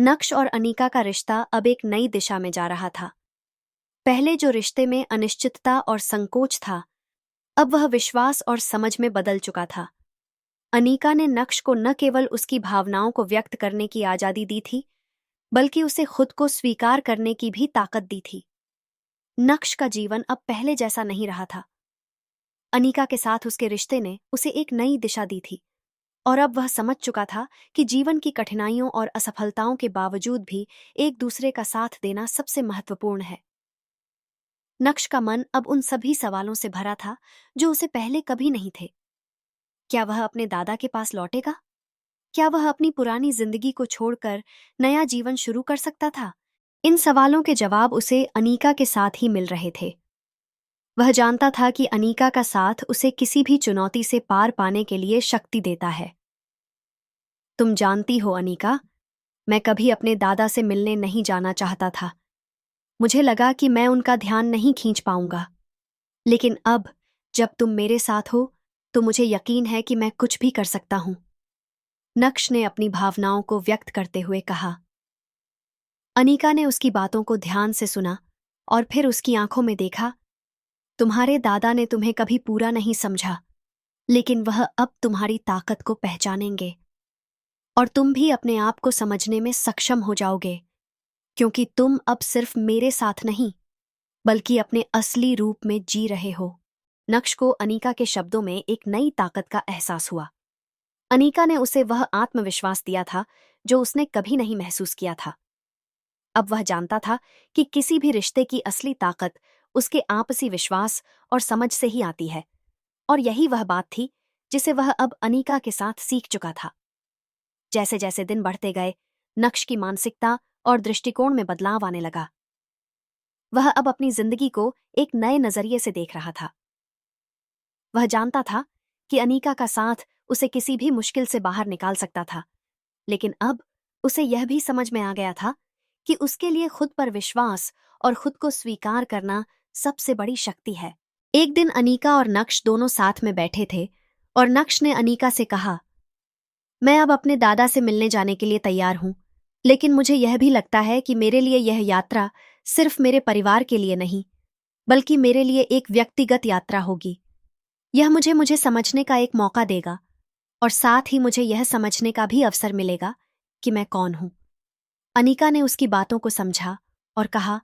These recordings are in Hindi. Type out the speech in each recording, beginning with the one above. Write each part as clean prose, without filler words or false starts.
नक्श और अनीका का रिश्ता अब एक नई दिशा में जा रहा था। पहले जो रिश्ते में अनिश्चितता और संकोच था, अब वह विश्वास और समझ में बदल चुका था। अनीका ने नक्श को न केवल उसकी भावनाओं को व्यक्त करने की आजादी दी थी, बल्कि उसे खुद को स्वीकार करने की भी ताकत दी थी। नक्श का जीवन अब पहले जैसा नहीं रहा था। अनीका के साथ उसके रिश्ते ने उसे एक नई दिशा दी थी, और अब वह समझ चुका था कि जीवन की कठिनाइयों और असफलताओं के बावजूद भी एक दूसरे का साथ देना सबसे महत्वपूर्ण है। नक्श का मन अब उन सभी सवालों से भरा था जो उसे पहले कभी नहीं थे। क्या वह अपने दादा के पास लौटेगा? क्या वह अपनी पुरानी जिंदगी को छोड़कर नया जीवन शुरू कर सकता था? इन सवालों के जवाब उसे अनीका के साथ ही मिल रहे थे। वह जानता था कि अनीका का साथ उसे किसी भी चुनौती से पार पाने के लिए शक्ति देता है। तुम जानती हो अनीका, मैं कभी अपने दादा से मिलने नहीं जाना चाहता था। मुझे लगा कि मैं उनका ध्यान नहीं खींच पाऊंगा। लेकिन अब जब तुम मेरे साथ हो तो मुझे यकीन है कि मैं कुछ भी कर सकता हूं। नक्श ने अपनी भावनाओं को व्यक्त करते हुए कहा। अनीका ने उसकी बातों को ध्यान से सुना और फिर उसकी आंखों में देखा। तुम्हारे दादा ने तुम्हें कभी पूरा नहीं समझा, लेकिन वह अब तुम्हारी ताकत को पहचानेंगे और तुम भी अपने आप को समझने में सक्षम हो जाओगे, क्योंकि तुम अब सिर्फ मेरे साथ नहीं, बल्कि अपने असली रूप में जी रहे हो। नक्श को अनीका के शब्दों में एक नई ताकत का एहसास हुआ। अनीका ने उसे वह आत्मविश्वास दिया था जो उसने कभी नहीं महसूस किया था। अब वह जानता था कि किसी भी रिश्ते की असली ताकत उसके आपसी विश्वास और समझ से ही आती है, और यही वह बात थी जिसे वह अब अनीका के साथ सीख चुका था। जैसे जैसे दिन बढ़ते गए, नक्श की मानसिकता और दृष्टिकोण में बदलाव आने लगा। वह अब अपनी जिंदगी को एक नए नजरिए से देख रहा था। वह जानता था कि अनीका का साथ उसे किसी भी मुश्किल से बाहर निकाल सकता था, लेकिन अब उसे यह भी समझ में आ गया था कि उसके लिए खुद पर विश्वास और खुद को स्वीकार करना सबसे बड़ी शक्ति है। एक दिन अनीका और नक्श दोनों साथ में बैठे थे और नक्श ने अनीका से कहा, मैं अब अपने दादा से मिलने जाने के लिए तैयार हूं, लेकिन मुझे यह भी लगता है कि मेरे लिए यह यात्रा सिर्फ मेरे परिवार के लिए नहीं, बल्कि मेरे लिए एक व्यक्तिगत यात्रा होगी। यह मुझे समझने का एक मौका देगा, और साथ ही मुझे यह समझने का भी अवसर मिलेगा कि मैं कौन हूं। अनीका ने उसकी बातों को समझा और कहा,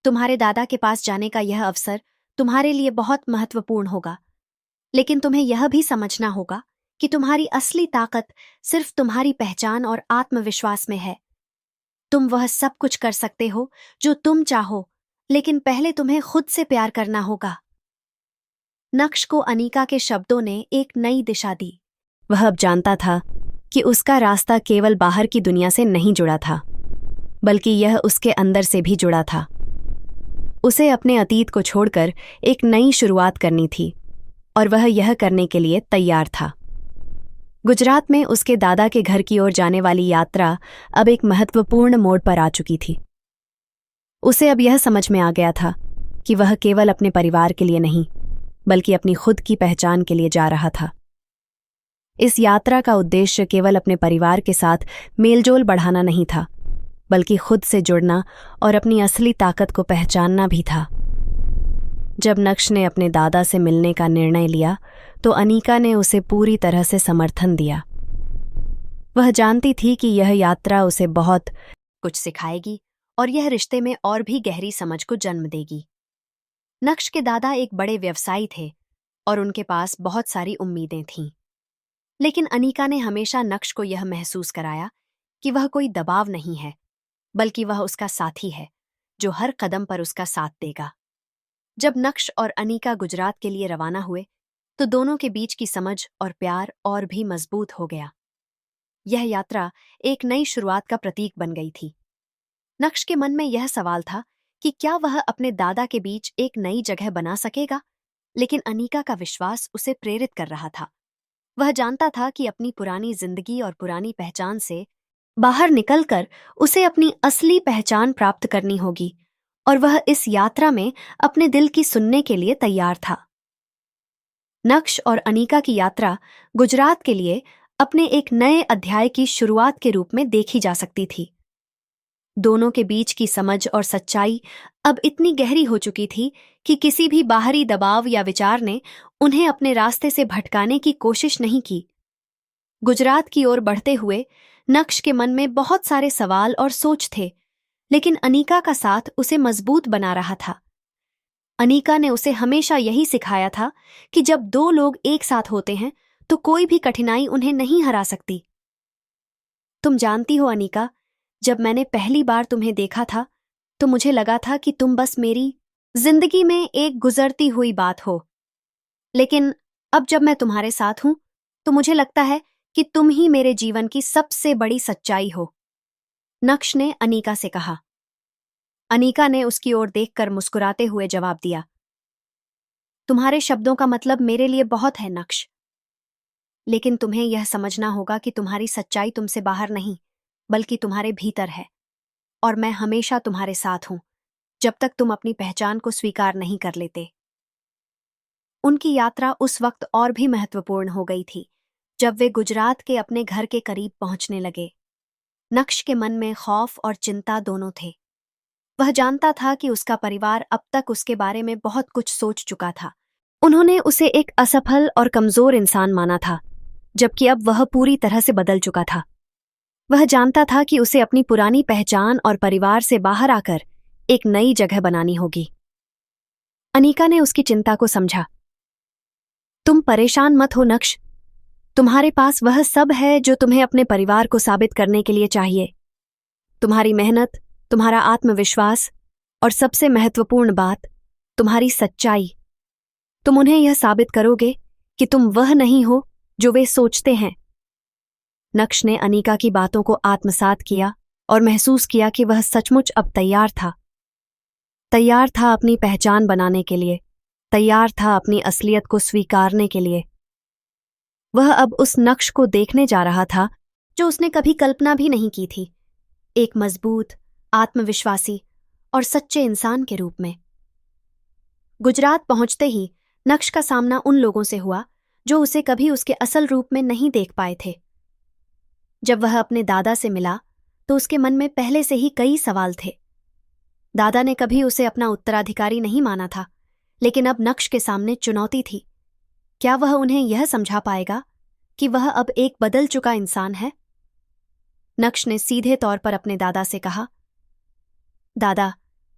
तुम्हारे दादा के पास जाने का यह अवसर तुम्हारे लिए बहुत महत्वपूर्ण होगा, लेकिन तुम्हें यह भी समझना होगा कि तुम्हारी असली ताकत सिर्फ तुम्हारी पहचान और आत्मविश्वास में है। तुम वह सब कुछ कर सकते हो जो तुम चाहो, लेकिन पहले तुम्हें खुद से प्यार करना होगा। नक्श को अनीका के शब्दों ने एक नई दिशा दी। वह अब जानता था कि उसका रास्ता केवल बाहर की दुनिया से नहीं जुड़ा था, बल्कि यह उसके अंदर से भी जुड़ा था। उसे अपने अतीत को छोड़कर एक नई शुरुआत करनी थी, और वह यह करने के लिए तैयार था। गुजरात में उसके दादा के घर की ओर जाने वाली यात्रा अब एक महत्वपूर्ण मोड़ पर आ चुकी थी। उसे अब यह समझ में आ गया था कि वह केवल अपने परिवार के लिए नहीं, बल्कि अपनी खुद की पहचान के लिए जा रहा था। इस यात्रा का उद्देश्य केवल अपने परिवार के साथ मेलजोल बढ़ाना नहीं था, बल्कि खुद से जुड़ना और अपनी असली ताकत को पहचानना भी था। जब नक्श ने अपने दादा से मिलने का निर्णय लिया, तो अनीका ने उसे पूरी तरह से समर्थन दिया। वह जानती थी कि यह यात्रा उसे बहुत कुछ सिखाएगी और यह रिश्ते में और भी गहरी समझ को जन्म देगी। नक्श के दादा एक बड़े व्यवसायी थे और उनके पास बहुत सारी उम्मीदें थीं, लेकिन अनीका ने हमेशा नक्श को यह महसूस कराया कि वह कोई दबाव नहीं है, बल्कि वह उसका साथी है जो हर कदम पर उसका साथ देगा। जब नक्श और अनीका गुजरात के लिए रवाना हुए, तो दोनों के बीच की समझ और प्यार और भी मजबूत हो गया। यह यात्रा एक नई शुरुआत का प्रतीक बन गई थी। नक्श के मन में यह सवाल था कि क्या वह अपने दादा के बीच एक नई जगह बना सकेगा, लेकिन अनीका का विश्वास उसे प्रेरित कर रहा था। वह जानता था कि अपनी पुरानी जिंदगी और पुरानी पहचान से बाहर निकलकर उसे अपनी असली पहचान प्राप्त करनी होगी, और वह इस यात्रा में अपने दिल की सुनने के लिए तैयार था। नक्श और अनीका की यात्रा गुजरात के लिए अपने एक नए अध्याय की शुरुआत के रूप में देखी जा सकती थी। दोनों के बीच की समझ और सच्चाई अब इतनी गहरी हो चुकी थी कि किसी भी बाहरी दबाव या विचार ने उन्हें अपने रास्ते से भटकाने की कोशिश नहीं की। गुजरात की ओर बढ़ते हुए नक्श के मन में बहुत सारे सवाल और सोच थे, लेकिन अनीका का साथ उसे मजबूत बना रहा था। अनीका ने उसे हमेशा यही सिखाया था कि जब दो लोग एक साथ होते हैं तो कोई भी कठिनाई उन्हें नहीं हरा सकती। तुम जानती हो अनीका, जब मैंने पहली बार तुम्हें देखा था तो मुझे लगा था कि तुम बस मेरी जिंदगी में एक गुजरती हुई बात हो, लेकिन अब जब मैं तुम्हारे साथ हूं तो मुझे लगता है कि तुम ही मेरे जीवन की सबसे बड़ी सच्चाई हो। नक्श ने अनीका से कहा। अनीका ने उसकी ओर देखकर मुस्कुराते हुए जवाब दिया, तुम्हारे शब्दों का मतलब मेरे लिए बहुत है नक्श, लेकिन तुम्हें यह समझना होगा कि तुम्हारी सच्चाई तुमसे बाहर नहीं बल्कि तुम्हारे भीतर है, और मैं हमेशा तुम्हारे साथ हूं जब तक तुम अपनी पहचान को स्वीकार नहीं कर लेते। उनकी यात्रा उस वक्त और भी महत्वपूर्ण हो गई थी जब वे गुजरात के अपने घर के करीब पहुंचने लगे। नक्श के मन में खौफ और चिंता दोनों थे। वह जानता था कि उसका परिवार अब तक उसके बारे में बहुत कुछ सोच चुका था। उन्होंने उसे एक असफल और कमजोर इंसान माना था, जबकि अब वह पूरी तरह से बदल चुका था। वह जानता था कि उसे अपनी पुरानी पहचान और परिवार से बाहर आकर एक नई जगह बनानी होगी। अनीका ने उसकी चिंता को समझा। तुम परेशान मत हो नक्श, तुम्हारे पास वह सब है जो तुम्हें अपने परिवार को साबित करने के लिए चाहिए। तुम्हारी मेहनत, तुम्हारा आत्मविश्वास और सबसे महत्वपूर्ण बात, तुम्हारी सच्चाई। तुम उन्हें यह साबित करोगे कि तुम वह नहीं हो जो वे सोचते हैं। नक्श ने अनीका की बातों को आत्मसात किया और महसूस किया कि वह सचमुच अब तैयार था। तैयार था अपनी पहचान बनाने के लिए, तैयार था अपनी असलियत को स्वीकारने के लिए। वह अब उस नक्श को देखने जा रहा था जो उसने कभी कल्पना भी नहीं की थी, एक मजबूत, आत्मविश्वासी और सच्चे इंसान के रूप में। गुजरात पहुंचते ही नक्श का सामना उन लोगों से हुआ जो उसे कभी उसके असल रूप में नहीं देख पाए थे। जब वह अपने दादा से मिला तो उसके मन में पहले से ही कई सवाल थे। दादा ने कभी उसे अपना उत्तराधिकारी नहीं माना था, लेकिन अब नक्श के सामने चुनौती थी। क्या वह उन्हें यह समझा पाएगा कि वह अब एक बदल चुका इंसान है? नक्श ने सीधे तौर पर अपने दादा से कहा, दादा,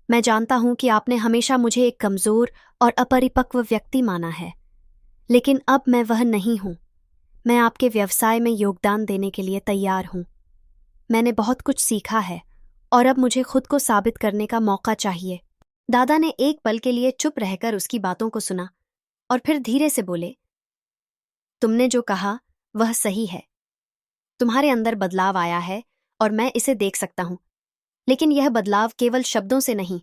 मैं जानता हूं कि आपने हमेशा मुझे एक कमजोर और अपरिपक्व व्यक्ति माना है, लेकिन अब मैं वह नहीं हूं। मैं आपके व्यवसाय में योगदान देने के लिए तैयार हूं। मैंने बहुत कुछ सीखा है और अब मुझे खुद को साबित करने का मौका चाहिए। दादा ने एक पल के लिए चुप रहकर उसकी बातों को सुना और फिर धीरे से बोले, तुमने जो कहा वह सही है। तुम्हारे अंदर बदलाव आया है और मैं इसे देख सकता हूं, लेकिन यह बदलाव केवल शब्दों से नहीं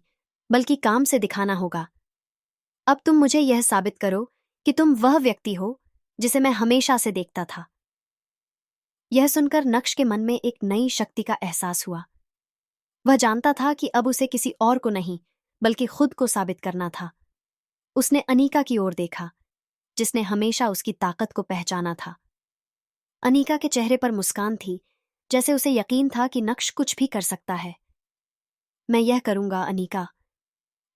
बल्कि काम से दिखाना होगा। अब तुम मुझे यह साबित करो कि तुम वह व्यक्ति हो जिसे मैं हमेशा से देखता था। यह सुनकर नक्श के मन में एक नई शक्ति का एहसास हुआ। वह जानता था कि अब उसे किसी और को नहीं बल्कि खुद को साबित करना था। उसने अनीका की ओर देखा, जिसने हमेशा उसकी ताकत को पहचाना था। अनीका के चेहरे पर मुस्कान थी, जैसे उसे यकीन था कि नक्श कुछ भी कर सकता है। मैं यह करूंगा अनीका।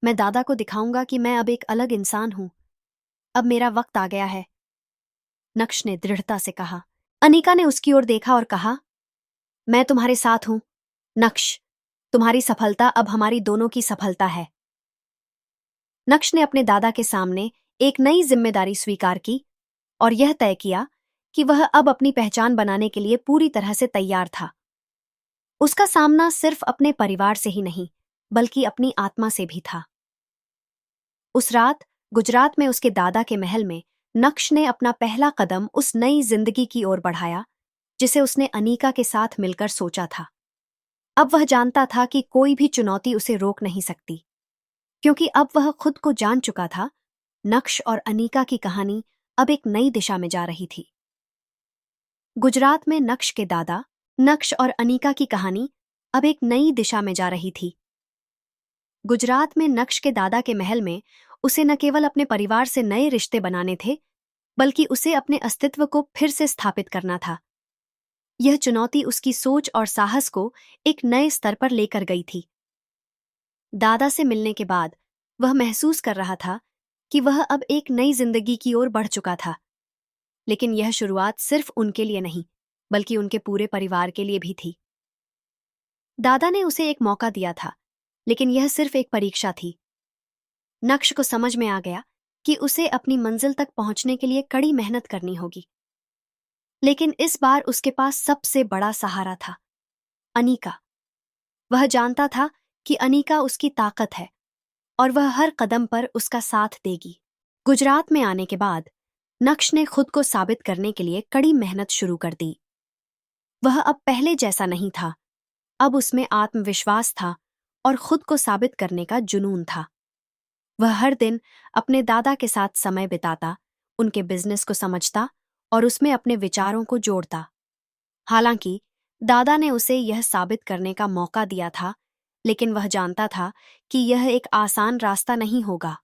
मैं दादा को दिखाऊंगा कि मैं अब एक अलग इंसान हूं। अब मेरा वक्त आ गया है, नक्श ने दृढ़ता से कहा। अनीका ने उसकी ओर देखा और कहा, मैं तुम्हारे साथ हूं नक्श। तुम्हारी सफलता अब हमारी दोनों की सफलता है। नक्श ने अपने दादा के सामने एक नई जिम्मेदारी स्वीकार की और यह तय किया कि वह अब अपनी पहचान बनाने के लिए पूरी तरह से तैयार था। उसका सामना सिर्फ अपने परिवार से ही नहीं बल्कि अपनी आत्मा से भी था। उस रात गुजरात में उसके दादा के महल में नक्श ने अपना पहला कदम उस नई जिंदगी की ओर बढ़ाया जिसे उसने अनीका के साथ मिलकर सोचा था। अब वह जानता था कि कोई भी चुनौती उसे रोक नहीं सकती, क्योंकि अब वह खुद को जान चुका था। नक्श और अनीका की कहानी अब एक नई दिशा में जा रही थी। गुजरात में नक्श के दादा, नक्श और अनीका की कहानी अब एक नई दिशा में जा रही थी। गुजरात में नक्श के दादा के महल में उसे न केवल अपने परिवार से नए रिश्ते बनाने थे, बल्कि उसे अपने अस्तित्व को फिर से स्थापित करना था। यह चुनौती उसकी सोच और साहस को एक नए स्तर पर लेकर गई थी। दादा से मिलने के बाद वह महसूस कर रहा था कि वह अब एक नई जिंदगी की ओर बढ़ चुका था। लेकिन यह शुरुआत सिर्फ उनके लिए नहीं, बल्कि उनके पूरे परिवार के लिए भी थी। दादा ने उसे एक मौका दिया था, लेकिन यह सिर्फ एक परीक्षा थी। नक्श को समझ में आ गया कि उसे अपनी मंजिल तक पहुंचने के लिए कड़ी मेहनत करनी होगी। लेकिन इस बार उसके पास सबसे बड़ा सहारा था, अनीका। वह जानता था कि अनीका उसकी ताकत है और वह हर कदम पर उसका साथ देगी। गुजरात में आने के बाद नक्श ने खुद को साबित करने के लिए कड़ी मेहनत शुरू कर दी। वह अब पहले जैसा नहीं था। अब उसमें आत्मविश्वास था और खुद को साबित करने का जुनून था। वह हर दिन अपने दादा के साथ समय बिताता, उनके बिजनेस को समझता और उसमें अपने विचारों को जोड़ता। हालांकि दादा ने उसे यह साबित करने का मौका दिया था, लेकिन वह जानता था कि यह एक आसान रास्ता नहीं होगा।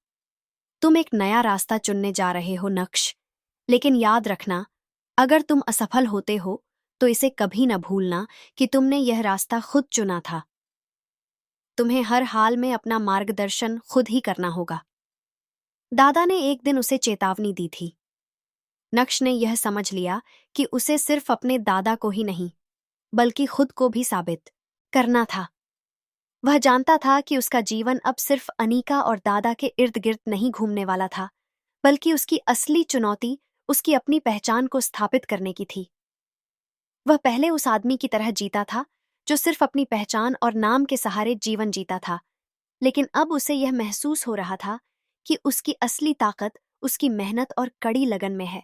तुम एक नया रास्ता चुनने जा रहे हो नक्श, लेकिन याद रखना, अगर तुम असफल होते हो तो इसे कभी न भूलना कि तुमने यह रास्ता खुद चुना था। तुम्हें हर हाल में अपना मार्गदर्शन खुद ही करना होगा। दादा ने एक दिन उसे चेतावनी दी थी। नक्श ने यह समझ लिया कि उसे सिर्फ अपने दादा को ही नहीं, बल्कि खुद को भी साबित करना था। वह जानता था कि उसका जीवन अब सिर्फ अनीका और दादा के इर्द गिर्द नहीं घूमने वाला था, बल्कि उसकी असली चुनौती उसकी अपनी पहचान को स्थापित करने की थी। वह पहले उस आदमी की तरह जीता था जो सिर्फ अपनी पहचान और नाम के सहारे जीवन जीता था, लेकिन अब उसे यह महसूस हो रहा था कि उसकी असली ताकत उसकी मेहनत और कड़ी लगन में है।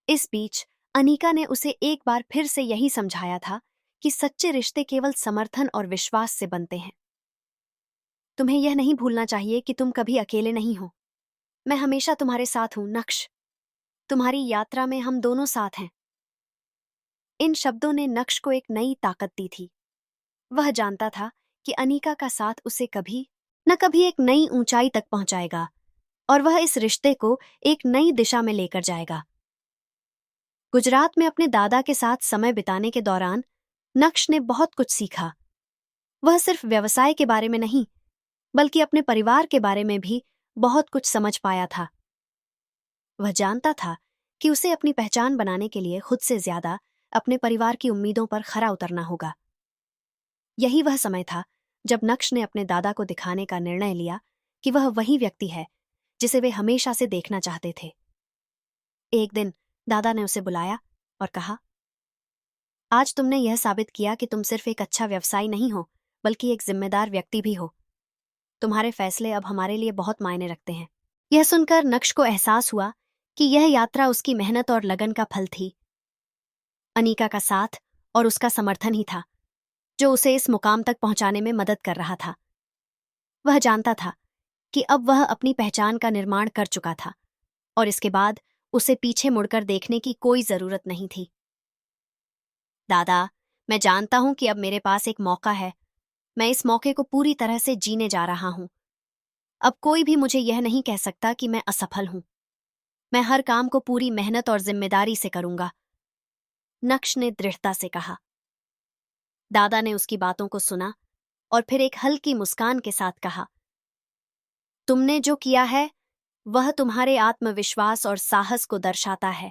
इस बीच अनीका ने उसे एक बार फिर से यही समझाया था कि सच्चे रिश्ते केवल समर्थन और विश्वास से बनते हैं। तुम्हें यह नहीं भूलना चाहिए कि तुम कभी अकेले नहीं हो। मैं हमेशा तुम्हारे साथ हूं नक्श। तुम्हारी यात्रा में हम दोनों साथ हैं। इन शब्दों ने नक्श को एक नई ताकत दी थी। वह जानता था कि अनीका का साथ उसे कभी न कभी एक नई ऊंचाई तक पहुंचाएगा और वह इस रिश्ते को एक नई दिशा में लेकर जाएगा। गुजरात में अपने दादा के साथ समय बिताने के दौरान नक्श ने बहुत कुछ सीखा। वह सिर्फ व्यवसाय के बारे में नहीं, बल्कि अपने परिवार के बारे में भी बहुत कुछ समझ पाया था। वह जानता था कि उसे अपनी पहचान बनाने के लिए खुद से ज्यादा अपने परिवार की उम्मीदों पर खरा उतरना होगा। यही वह समय था जब नक्श ने अपने दादा को दिखाने का निर्णय लिया कि वह वही व्यक्ति है जिसे वे हमेशा से देखना चाहते थे। एक दिन दादा ने उसे बुलाया और कहा, आज तुमने यह साबित किया कि तुम सिर्फ एक अच्छा व्यवसायी नहीं हो, बल्कि एक जिम्मेदार व्यक्ति भी हो। तुम्हारे फैसले अब हमारे लिए बहुत मायने रखते हैं। यह सुनकर नक्श को एहसास हुआ कि यह यात्रा उसकी मेहनत और लगन का फल थी। अनीका का साथ और उसका समर्थन ही था जो उसे इस मुकाम तक पहुंचाने में मदद कर रहा था। वह जानता था कि अब वह अपनी पहचान का निर्माण कर चुका था और इसके बाद उसे पीछे मुड़कर देखने की कोई जरूरत नहीं थी। दादा, मैं जानता हूं कि अब मेरे पास एक मौका है। मैं इस मौके को पूरी तरह से जीने जा रहा हूं। अब कोई भी मुझे यह नहीं कह सकता कि मैं असफल हूं। मैं हर काम को पूरी मेहनत और जिम्मेदारी से करूंगा, नक्श ने दृढ़ता से कहा। दादा ने उसकी बातों को सुना और फिर एक हल्की मुस्कान के साथ कहा, तुमने जो किया है वह तुम्हारे आत्मविश्वास और साहस को दर्शाता है।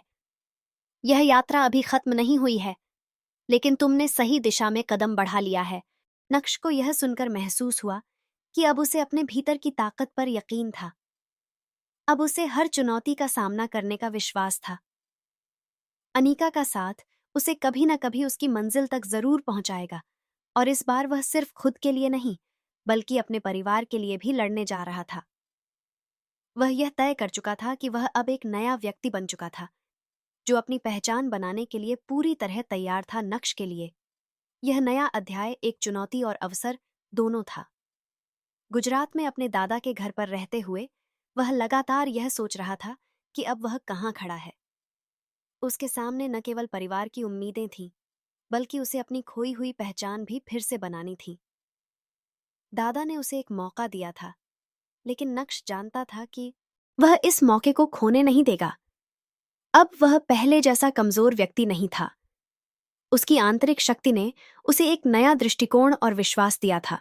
यह यात्रा अभी खत्म नहीं हुई है, लेकिन तुमने सही दिशा में कदम बढ़ा लिया है। नक्श को यह सुनकर महसूस हुआ कि अब उसे अपने भीतर की ताकत पर यकीन था। अब उसे हर चुनौती का सामना करने का विश्वास था। अनीका का साथ उसे कभी न कभी उसकी मंजिल तक जरूर पहुंचाएगा और इस बार वह सिर्फ खुद के लिए नहीं, बल्कि अपने परिवार के लिए भी लड़ने जा रहा था। वह यह तय कर चुका था कि वह अब एक नया व्यक्ति बन चुका था जो अपनी पहचान बनाने के लिए पूरी तरह तैयार था। नक्श के लिए यह नया अध्याय एक चुनौती और अवसर दोनों था। गुजरात में अपने दादा के घर पर रहते हुए वह लगातार यह सोच रहा था कि अब वह कहाँ खड़ा है। उसके सामने न केवल परिवार की उम्मीदें थीं, बल्कि उसे अपनी खोई हुई पहचान भी फिर से बनानी थी। दादा ने उसे एक मौका दिया था, लेकिन नक्श जानता था कि वह इस मौके को खोने नहीं देगा। अब वह पहले जैसा कमजोर व्यक्ति नहीं था। उसकी आंतरिक शक्ति ने उसे एक नया दृष्टिकोण और विश्वास दिया था।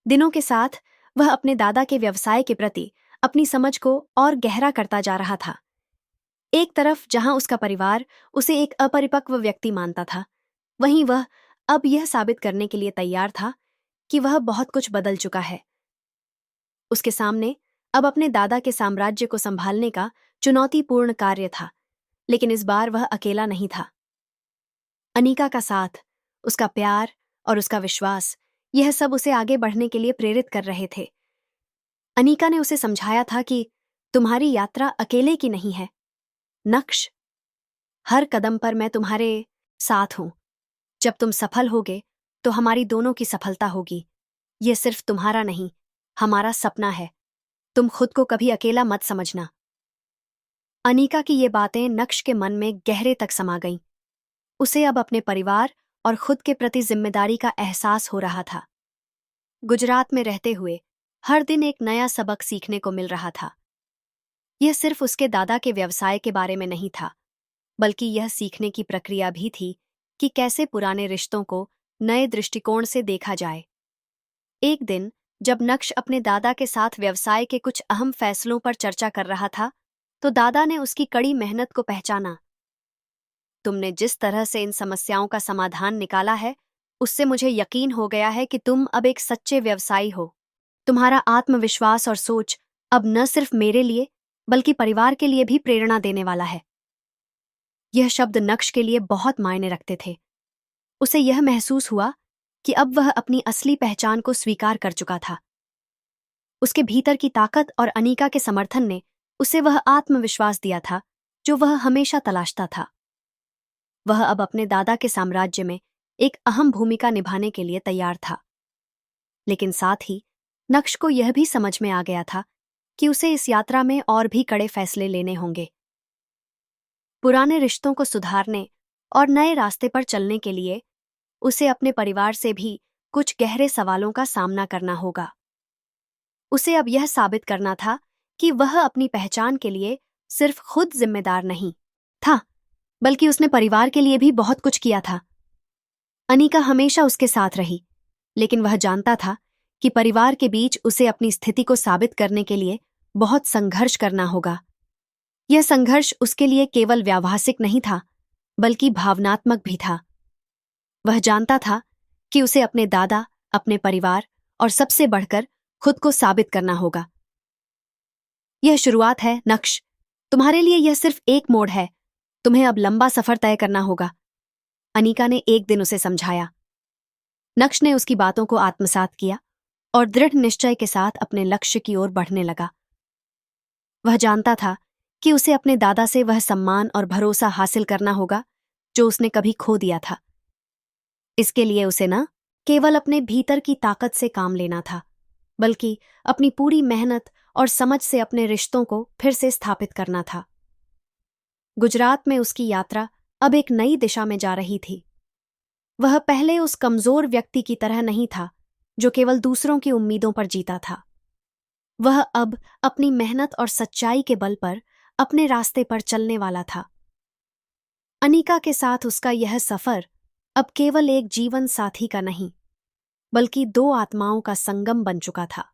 दिनों के साथ वह अपने दादा के व्यवसाय के प्रति अपनी समझ को और गहरा करता जा रहा था। एक तरफ जहां उसका परिवार उसे एक अपरिपक्व व्यक्ति मानता था, वहीं वह अब यह साबित करने के लिए तैयार था कि वह बहुत कुछ बदल चुका है। उसके सामने अब अपने दादा के साम्राज्य को संभालने का चुनौतीपूर्ण कार्य था, लेकिन इस बार वह अकेला नहीं था। अनीका का साथ, उसका प्यार और उसका विश्वास, यह सब उसे आगे बढ़ने के लिए प्रेरित कर रहे थे। अनीका ने उसे समझाया था कि तुम्हारी यात्रा अकेले की नहीं है, नक्श। हर कदम पर मैं तुम्हारे साथ हूं। जब तुम सफल होगे तो हमारी दोनों की सफलता होगी। यह सिर्फ तुम्हारा नहीं, हमारा सपना है। तुम खुद को कभी अकेला मत समझना। अनीका की ये बातें नक्श के मन में गहरे तक समा गईं। उसे अब अपने परिवार और खुद के प्रति जिम्मेदारी का एहसास हो रहा था। गुजरात में रहते हुए हर दिन एक नया सबक सीखने को मिल रहा था। यह सिर्फ उसके दादा के व्यवसाय के बारे में नहीं था, बल्कि यह सीखने की प्रक्रिया भी थी कि कैसे पुराने रिश्तों को नए दृष्टिकोण से देखा जाए। एक दिन जब नक्श अपने दादा के साथ व्यवसाय के कुछ अहम फैसलों पर चर्चा कर रहा था, तो दादा ने उसकी कड़ी मेहनत को पहचाना। तुमने जिस तरह से इन समस्याओं का समाधान निकाला है, उससे मुझे यकीन हो गया है कि तुम अब एक सच्चे व्यवसायी हो। तुम्हारा आत्मविश्वास और सोच अब न सिर्फ मेरे लिए, बल्कि परिवार के लिए भी प्रेरणा देने वाला है। यह शब्द नक्श के लिए बहुत मायने रखते थे। उसे यह महसूस हुआ कि अब वह अपनी असली पहचान को स्वीकार कर चुका था। उसके भीतर की ताकत और अनीका के समर्थन ने उसे वह आत्मविश्वास दिया था जो वह हमेशा तलाशता था। वह अब अपने दादा के साम्राज्य में एक अहम भूमिका निभाने के लिए तैयार था। लेकिन साथ ही नक्श को यह भी समझ में आ गया था कि उसे इस यात्रा में और भी कड़े फैसले लेने होंगे। पुराने रिश्तों को सुधारने और नए रास्ते पर चलने के लिए उसे अपने परिवार से भी कुछ गहरे सवालों का सामना करना होगा। उसे अब यह साबित करना था कि वह अपनी पहचान के लिए सिर्फ खुद जिम्मेदार नहीं था, बल्कि उसने परिवार के लिए भी बहुत कुछ किया था। अनीका हमेशा उसके साथ रही, लेकिन वह जानता था कि परिवार के बीच उसे अपनी स्थिति को साबित करने के लिए बहुत संघर्ष करना होगा। यह संघर्ष उसके लिए केवल व्यावहारिक नहीं था, बल्कि भावनात्मक भी था। वह जानता था कि उसे अपने दादा, अपने परिवार और सबसे बढ़कर खुद को साबित करना होगा। यह शुरुआत है नक्श। तुम्हारे लिए यह सिर्फ एक मोड़ है। तुम्हें अब लंबा सफर तय करना होगा, अनीका ने एक दिन उसे समझाया। नक्श ने उसकी बातों को आत्मसात किया और दृढ़ निश्चय के साथ अपने लक्ष्य की ओर बढ़ने लगा। वह जानता था कि उसे अपने दादा से वह सम्मान और भरोसा हासिल करना होगा जो उसने कभी खो दिया था। इसके लिए उसे न केवल अपने भीतर की ताकत से काम लेना था, बल्कि अपनी पूरी मेहनत और समझ से अपने रिश्तों को फिर से स्थापित करना था। गुजरात में उसकी यात्रा अब एक नई दिशा में जा रही थी। वह पहले उस कमजोर व्यक्ति की तरह नहीं था जो केवल दूसरों की उम्मीदों पर जीता था। वह अब अपनी मेहनत और सच्चाई के बल पर अपने रास्ते पर चलने वाला था। अनीका के साथ उसका यह सफर अब केवल एक जीवन साथी का नहीं, बल्कि दो आत्माओं का संगम बन चुका था।